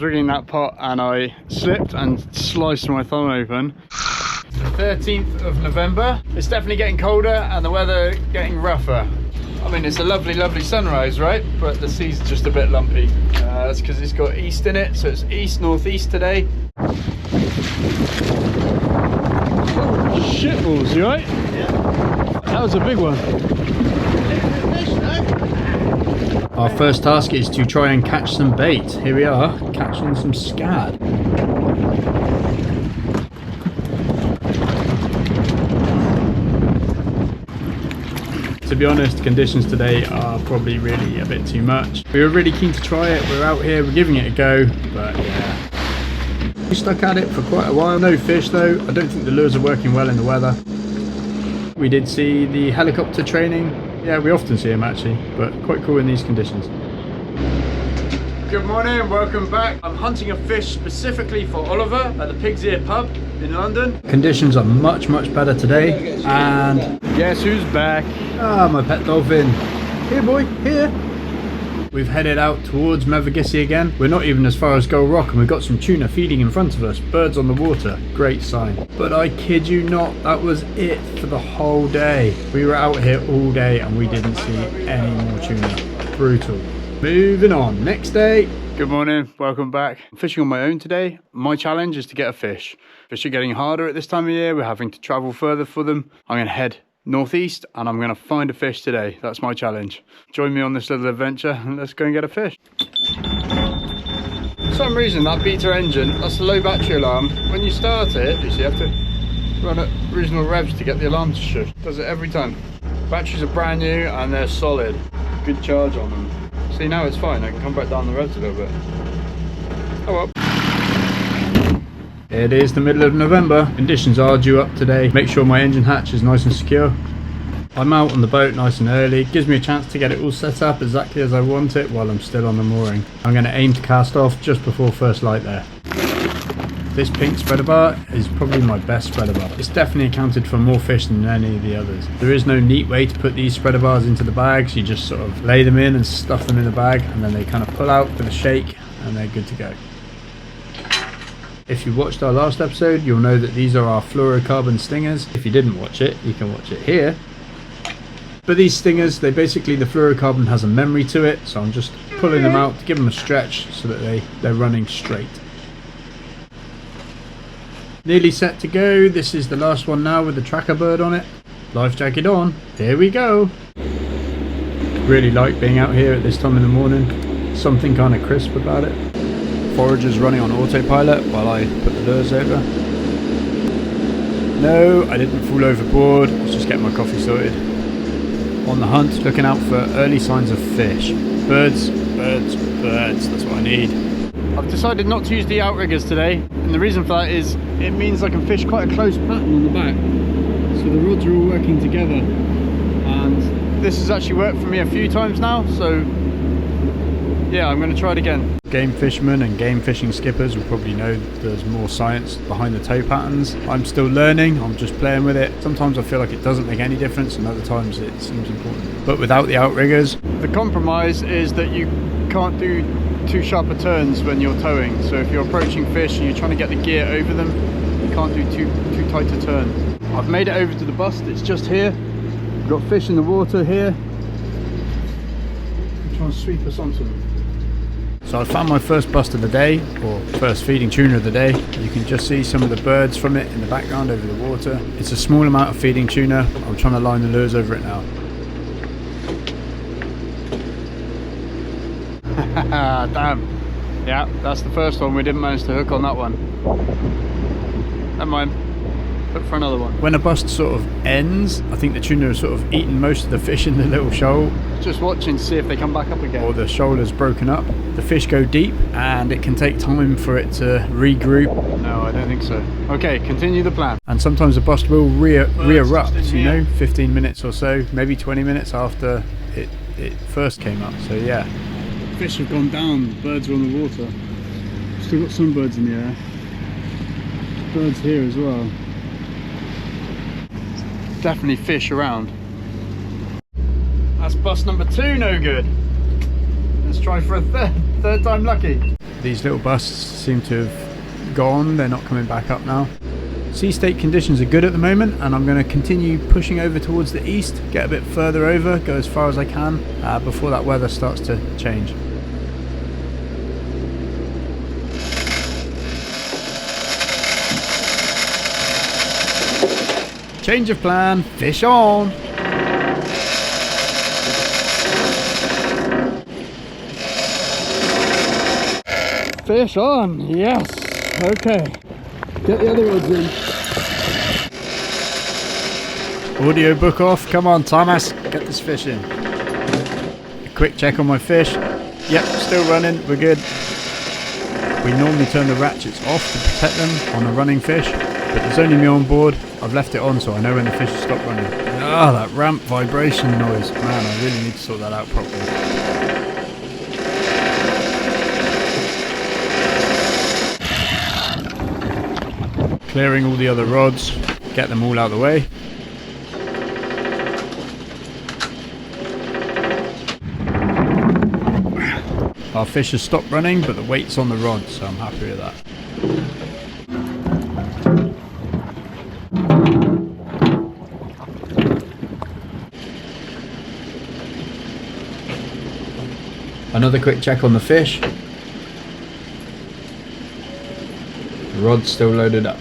was rigging that pot and I slipped and sliced my thumb open. 13th of November. It's definitely getting colder and the weather getting rougher. I mean, it's a lovely, lovely sunrise, right? But the sea's just a bit lumpy. That's because it's got east in it, so it's east, northeast today. Shitballs, you right? Yeah. That was a big one. Our first task is to try and catch some bait. Here we are, catching some scad. To be honest, conditions today are probably really a bit too much. We were really keen to try it, we're out here, we're giving it a go, but yeah. We stuck at it for quite a while. No fish though. I don't think the lures are working well in the weather. We did see the helicopter training. Yeah, we often see them actually, but quite cool in these conditions. Good morning, welcome back. I'm hunting a fish specifically for Oliver at the Pig's Ear pub in London. Conditions are much better today, and guess who's back? Ah, my pet dolphin. Here boy, here. We've headed out towards Mevagissey again. We're not even as far as Gull Rock and we've got some tuna feeding in front of us. Birds on the water, great sign. But I kid you not, that was it for the whole day. We were out here all day and we didn't see any more tuna. Brutal. Moving on, next day. Good morning, welcome back. I'm fishing on my own today. My challenge is to get a fish. Fish are getting harder at this time of year. We're having to travel further for them. I'm gonna head northeast and I'm going to find a fish today. That's my challenge. Join me on this little adventure and let's go and get a fish. For some reason that beta engine, that's a low battery alarm. When you start it, you have to run at reasonable revs to get the alarm to shush. Does it every time. Batteries are brand new and they're solid. Good charge on them. See, now it's fine. I can come back down the revs a little bit. Oh well. It is the middle of November. Conditions are due up today. Make sure my engine hatch is nice and secure. I'm out on the boat nice and early. It gives me a chance to get it all set up exactly as I want it while I'm still on the mooring. I'm going to aim to cast off just before first light there. This pink spreader bar is probably my best spreader bar. It's definitely accounted for more fish than any of the others. There is no neat way to put these spreader bars into the bags. You just sort of lay them in and stuff them in the bag and then they kind of pull out with a shake and they're good to go. If you watched our last episode, you'll know that these are our fluorocarbon stingers. If you didn't watch it, you can watch it here. But these stingers, the fluorocarbon has a memory to it, so I'm just pulling them out to give them a stretch so that they're running straight. Nearly set to go. This is the last one now with the tracker bird on it. Life jacket on. Here we go. Really like being out here at this time in the morning. Something kind of crisp about it. Forager's running on autopilot while I put the lures over. No, I didn't fall overboard. I was just getting my coffee sorted. On the hunt, looking out for early signs of fish. Birds, birds, birds. That's what I need. I've decided not to use the outriggers today, and the reason for that is it means I can fish quite a close pattern on the back. So the rods are all working together. And this has actually worked for me a few times now, so yeah, I'm going to try it again. Game fishermen and game fishing skippers will probably know there's more science behind the toe patterns. I'm still learning, I'm just playing with it. Sometimes I feel like it doesn't make any difference and other times it seems important. But without the outriggers, the compromise is that you can't do too sharp a turns when you're towing. So if you're approaching fish and you're trying to get the gear over them, you can't do too tight a turn. I've made it over to the bust, it's just here. We've got fish in the water here. I'm trying to sweep us onto them. So I found my first bust of the day, or first feeding tuna of the day. You can just see some of the birds from it in the background over the water. It's a small amount of feeding tuna. I'm trying to line the lures over it now. Damn. Yeah, that's the first one. We didn't manage to hook on that one. Never mind. Look for another one. When a bust sort of ends, I think the tuna has sort of eaten most of the fish in the little shoal. Just watching to see if they come back up again. Or the shoal has broken up. The fish go deep and it can take time for it to regroup. No, I don't think so. Okay, continue the plan. And sometimes the bust will re-erupt, you know, 15 minutes or so, maybe 20 minutes after it first came up. So yeah. Fish have gone down, birds are on the water. Still got some birds in the air. Birds here as well. Definitely fish around. That's bust number 2, no good. Let's try for a third time lucky. These little busts seem to have gone, they're not coming back up now. Sea state conditions are good at the moment, and I'm going to continue pushing over towards the east, get a bit further over, go as far as I can before that weather starts to change. Change of plan, fish on! Fish on, yes! Okay, get the other rods in. Audio book off, come on Thomas, get this fish in. A quick check on my fish. Yep, still running, we're good. We normally turn the ratchets off to protect them on a running fish, but there's only me on board. I've left it on so I know when the fish has stopped running. Ah, that ramp vibration noise. Man, I really need to sort that out properly. Clearing all the other rods, get them all out of the way. Our fish has stopped running, but the weight's on the rod, so I'm happy with that. Another quick check on the fish. The rod's still loaded up.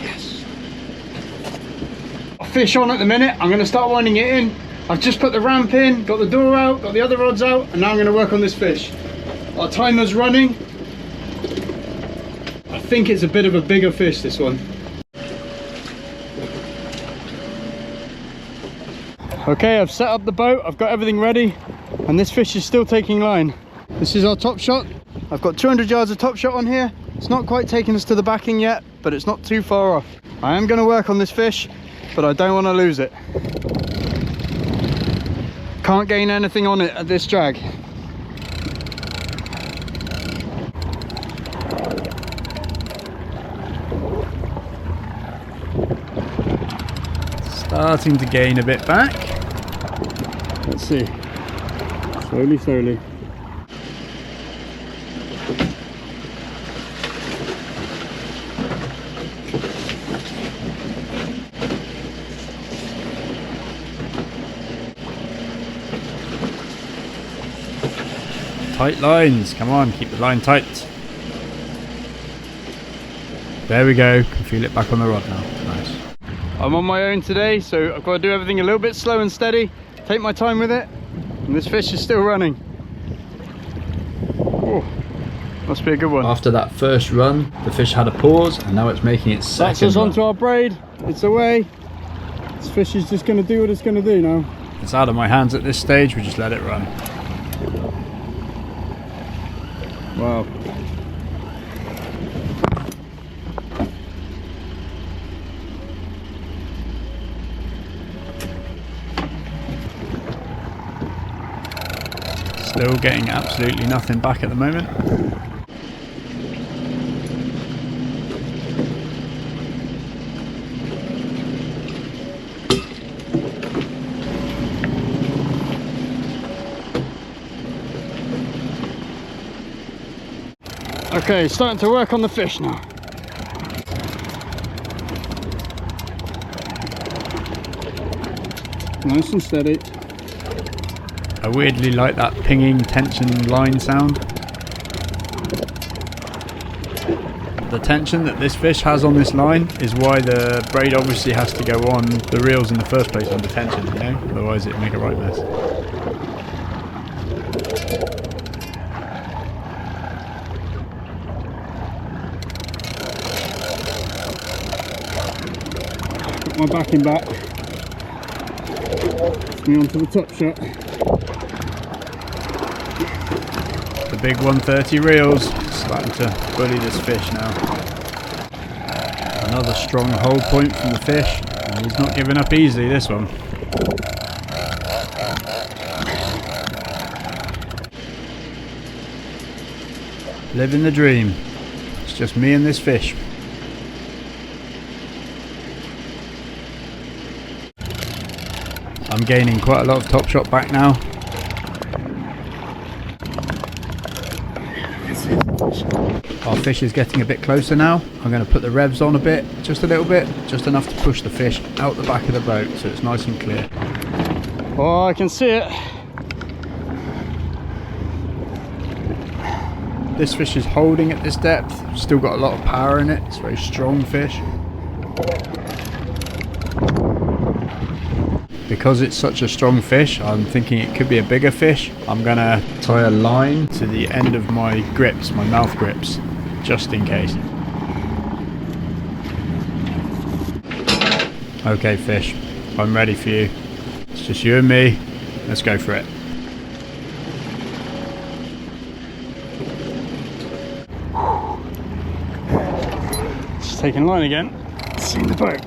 Yes. Fish on at the minute. I'm going to start winding it in. I've just put the ramp in, got the door out, got the other rods out, and now I'm going to work on this fish. Our timer's running. I think it's a bit of a bigger fish, this one. Okay, I've set up the boat, I've got everything ready, and this fish is still taking line. This is our top shot. I've got 200 yards of top shot on here. It's not quite taking us to the backing yet, but it's not too far off. I am going to work on this fish, but I don't want to lose it. Can't gain anything on it at this drag. Starting to gain a bit back. Let's see. Slowly, slowly. Tight lines, come on, keep the line tight. There we go, can feel it back on the rod now. Nice. I'm on my own today, so I've got to do everything a little bit slow and steady, take my time with it, and this fish is still running. Oh, must be a good one. After that first run, the fish had a pause, and now it's making its second run. That's us onto our braid, it's away. This fish is just going to do what it's going to do now. It's out of my hands at this stage, we just let it run. Wow. Still getting absolutely nothing back at the moment. Okay, starting to work on the fish now. Nice and steady. I weirdly like that pinging tension line sound. The tension that this fish has on this line is why the braid obviously has to go on the reels in the first place under tension, you know? Otherwise it'd make a right mess. My backing back, me onto the top shot. The big 130 reels starting to bully this fish now. Another strong hold point from the fish, and he's not giving up easily this one. Living the dream. It's just me and this fish. I'm gaining quite a lot of top shot back now. Our fish is getting a bit closer now. I'm going to put the revs on a bit, just a little bit, just enough to push the fish out the back of the boat so it's nice and clear. Oh, I can see it. This fish is holding at this depth, still got a lot of power in it, it's a very strong fish. Because it's such a strong fish, I'm thinking it could be a bigger fish. I'm gonna tie a line to the end of my grips, my mouth grips, just in case. Okay fish, I'm ready for you. It's just you and me, let's go for it. Just taking line again, seeing the boat.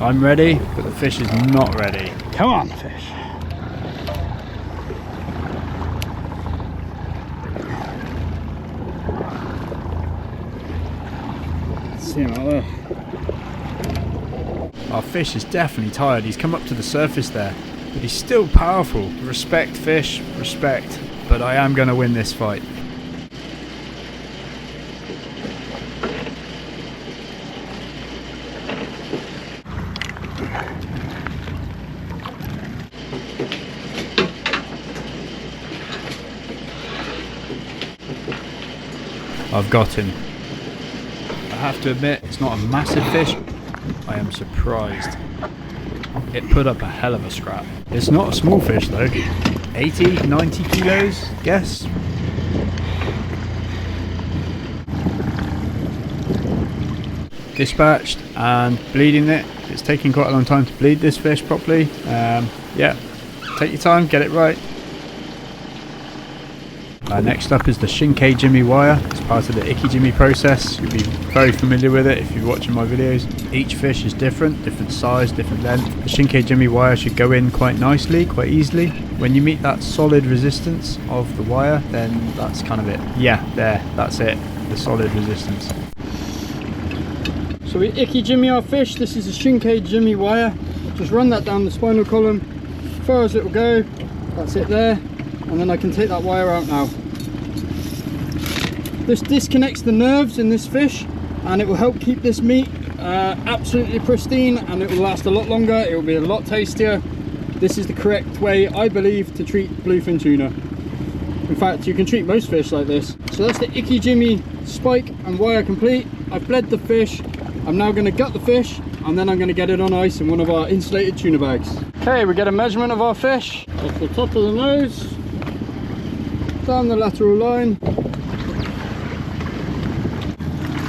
I'm ready, but the fish is not ready. Come on, fish. See him out there. Our fish is definitely tired. He's come up to the surface there, but he's still powerful. Respect, fish, respect. But I am going to win this fight. I've got him. I have to admit, it's not a massive fish. I am surprised. It put up a hell of a scrap. It's not a small fish though. 80, 90 kilos, guess. Dispatched and bleeding it. It's taking quite a long time to bleed this fish properly. Yeah, take your time, get it right. Next up is the Shinkei Jimmy wire. It's part of the Icky Jimmy process. You'll be very familiar with it if you're watching my videos. Each fish is different size, different length. The Shinkei Jimmy wire should go in quite nicely, quite easily. When you meet that solid resistance of the wire, then that's kind of it. Yeah, there, that's it, the solid resistance. So we Icky Jimmy our fish. This is a Shinkei Jimmy wire. Just run that down the spinal column as far as it will go. That's it there. And then I can take that wire out now. This disconnects the nerves in this fish and it will help keep this meat absolutely pristine, and it will last a lot longer. It will be a lot tastier. This is the correct way, I believe, to treat bluefin tuna. In fact, you can treat most fish like this. So that's the Icky Jimmy spike and wire complete. I've bled the fish. I'm now going to gut the fish and then I'm going to get it on ice in one of our insulated tuna bags. Okay, we get a measurement of our fish off the top of the nose, down the lateral line,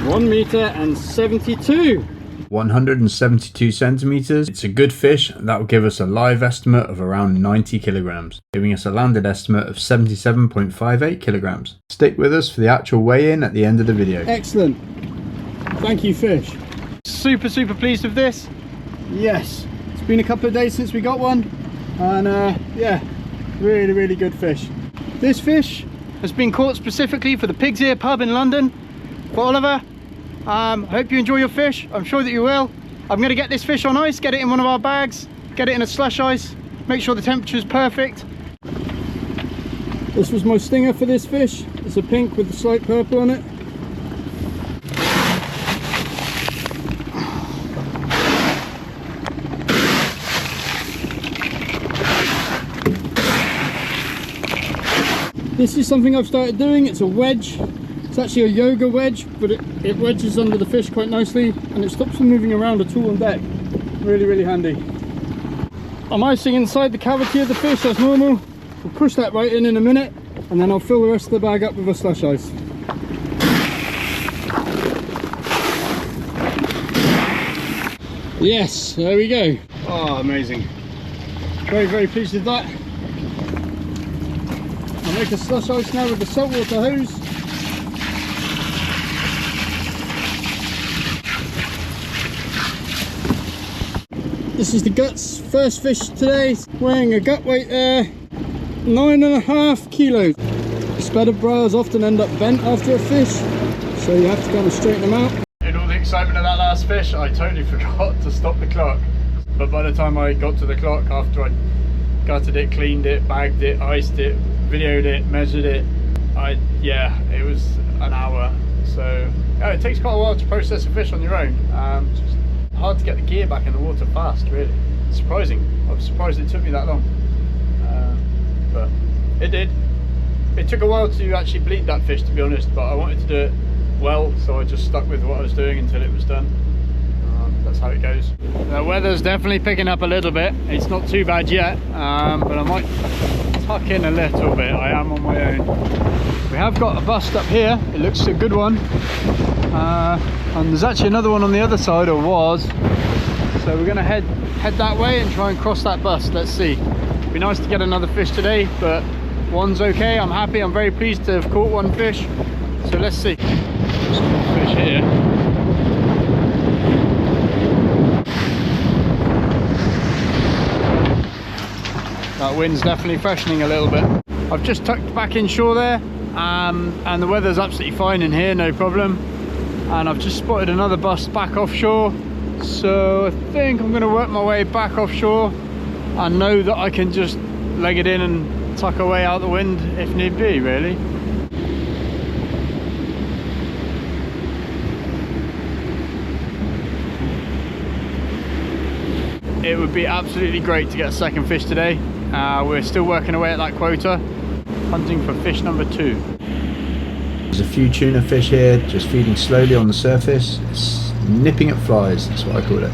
1 meter and 72. 172 centimeters. It's a good fish. That will give us a live estimate of around 90 kilograms, giving us a landed estimate of 77.58 kilograms. Stick with us for the actual weigh-in at the end of the video. Excellent. Thank you, fish. Super pleased with this. Yes, it's been a couple of days since we got one, and yeah, really good fish. This fish has been caught specifically for the Pig's Ear pub in London for Oliver. I hope you enjoy your fish. I'm sure that you will. I'm going to get this fish on ice, get it in one of our bags, get it in a slush ice, make sure the temperature is perfect. This was my stinger for this fish. It's a pink with a slight purple on it. This is something I've started doing. It's a wedge. It's actually a yoga wedge, but it wedges under the fish quite nicely and it stops them moving around at all on deck. Really handy. I'm icing inside the cavity of the fish as normal. We'll push that right in a minute and then I'll fill the rest of the bag up with a slush ice. Yes, there we go. Oh, amazing. Very pleased with that. I'll make a slush ice now with the saltwater hose. This is the gut's first fish today, weighing a gut weight there, 9.5 kilos. Spattered briars often end up bent after a fish, so you have to kind of straighten them out. In all the excitement of that last fish, I totally forgot to stop the clock. but by the time I got to the clock, after I gutted it, cleaned it, bagged it, iced it, videoed it, measured it, it was an hour. So it takes quite a while to process a fish on your own. It's just hard to get the gear back in the water fast, really. Surprising. I was surprised it took me that long, but it did. It took a while to actually bleed that fish, to be honest, but I wanted to do it well, so I just stuck with what I was doing until it was done. That's how it goes. The weather's definitely picking up a little bit. It's not too bad yet, but I might tuck in a little bit. I am on my own. We have got a bust up here. It looks a good one, and there's actually another one on the other side, or was. So we're going to head that way and try and cross that bust. Let's see. It'd be nice to get another fish today, but one's okay. I'm happy. I'm very pleased to have caught one fish. So let's see. Some fish here. That wind's definitely freshening a little bit. I've just tucked back inshore there, and the weather's absolutely fine in here, no problem. And I've just spotted another bust back offshore, so I think I'm going to work my way back offshore. I know that I can just leg it in and tuck away out the wind if need be, really. It would be absolutely great to get a second fish today. We're still working away at that quota, hunting for fish number 2. There's a few tuna fish here, just feeding slowly on the surface. It's nipping at flies, that's what I call it.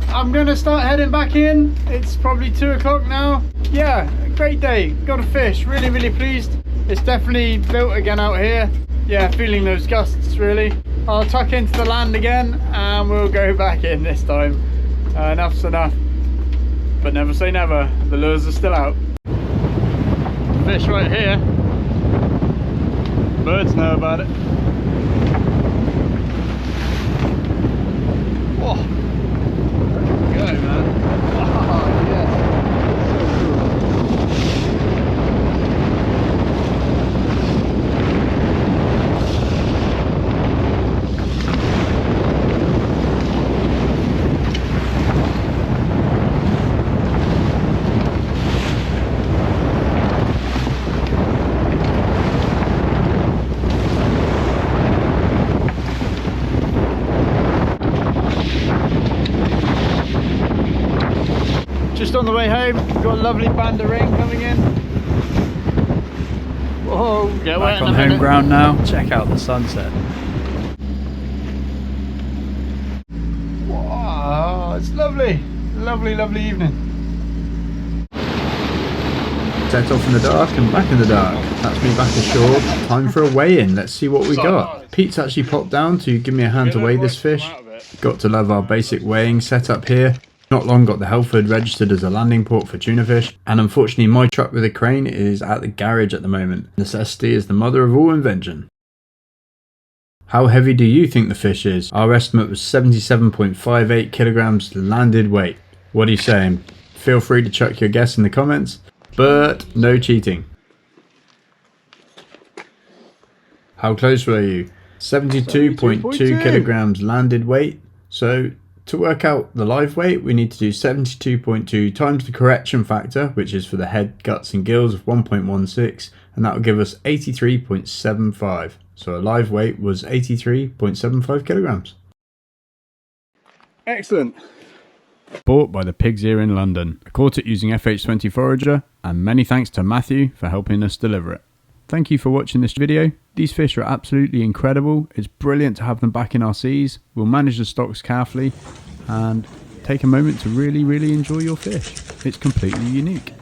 I'm gonna start heading back in. It's probably 2 o'clock now. Yeah, great day, got a fish, really pleased. It's definitely built again out here. Yeah, feeling those gusts really. I'll tuck into the land again and we'll go back in this time. Enough's enough, but never say never. The lures are still out. Fish right here. Birds know about it. Whoa. Go, man. Oh, yes. Just on the way home, we've got a lovely band of rain coming in. Whoa, get wet Back on home ground now. Check out the sunset. Wow, it's lovely. Lovely evening. Set off in the dark and back in the dark. That's me back ashore. Time for a weigh-in. Let's see what we got. Pete's actually popped down to give me a hand to weigh this fish. Got to love our basic weighing setup here. Not long got the Helford registered as a landing port for tuna fish, and unfortunately my truck with a crane is at the garage at the moment. Necessity is the mother of all invention. How heavy do you think the fish is? Our estimate was 77.58 kilograms landed weight. What are you saying? Feel free to chuck your guess in the comments, but no cheating. How close were you? 72.2 kilograms landed weight. So to work out the live weight, we need to do 72.2 times the correction factor, which is for the head, guts and gills of 1.16, and that will give us 83.75. So a live weight was 83.75 kilograms. Excellent. Bought by the Pigs Ear in London. I caught it using FH20 Forager, and many thanks to Matthew for helping us deliver it. Thank you for watching this video. These fish are absolutely incredible. It's brilliant to have them back in our seas. We'll manage the stocks carefully and take a moment to really enjoy your fish. It's completely unique.